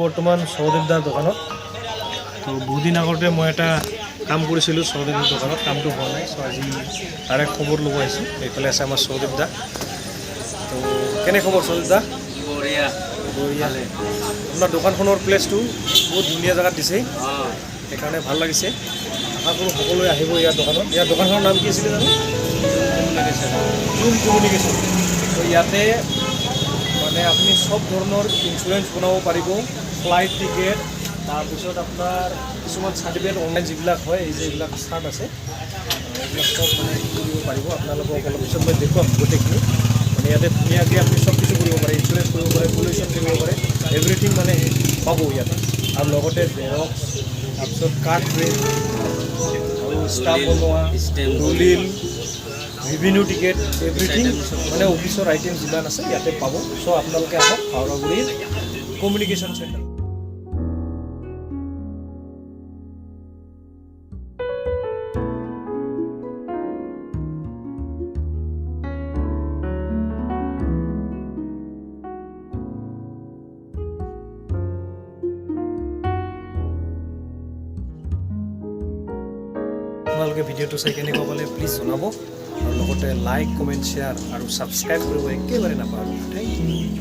বৰ্তমান সহদেৱদাৰ দোকানত তো বহুদিন আগতে মই এটা কাম কৰিছিলোঁ সহদেৱৰ দোকানত, কামটো হোৱা নাই। চ' আজি তাৰে খবৰ ল'ব আহিছোঁ। এইফালে আছে আমাৰ সহদেৱদা। তো কেনে খবৰ সহদেৱদা? বঢ়িয়া বঢ়িয়া। আপোনাৰ দোকানখনৰ প্লেচটো বহুত ধুনীয়া জেগাত দিছে, সেইকাৰণে ভাল লাগিছে। আশা কৰোঁ সকলোৱে আহিব ইয়াৰ দোকানত। ইয়াৰ দোকানখনৰ নাম কি আছিলে জানো? জুম কমিউনিকেশ্যন। তো ইয়াতে মানে আপুনি চব ধৰণৰ ইঞ্চুৰেঞ্চ বনাব পাৰিব, ফ্লাইট টিকেট, তাৰপিছত আপোনাৰ কিছুমান চাৰ্টিফিকেট অনলাইন যিবিলাক হয়, এই যে এইবিলাক চাৰ্ট আছে, এইবিলাক চব মানে কৰিব পাৰিব। আপোনালোকক অলপ পিছত মই দেখুৱাম গোটেইখিনি। মানে ইয়াতে ধুনীয়াকৈ আপুনি চব কিছু কৰিব পাৰে, ইঞ্চুৰেঞ্চ কৰিব পাৰে, পলিউশ্যন কৰিব পাৰে, এভৰিথিং মানে পাব ইয়াতে। আৰু লগতে জেৰক্স, তাৰপিছত কাৰ্ড প্ৰিণ্ট আৰু ষ্টাম্প বনোৱা, দলিল, ৰেভিনিউ টিকেট, এভৰিথিং মানে অফিচৰ আইটেম যিমান আছে ইয়াতে পাব। চ' আপোনালোকে আহক হাওৰাগুৰিৰ কমিউনিকেশ্যন চেণ্টাৰ। আপোনালোকে ভিডিঅ'টো চাই কেনেকুৱা পালে প্লিজ জনাব, আৰু লগতে লাইক, কমেণ্ট, শ্বেয়াৰ আৰু ছাবস্ক্ৰাইব কৰিব একেবাৰে নাপাহৰিব। Thank U.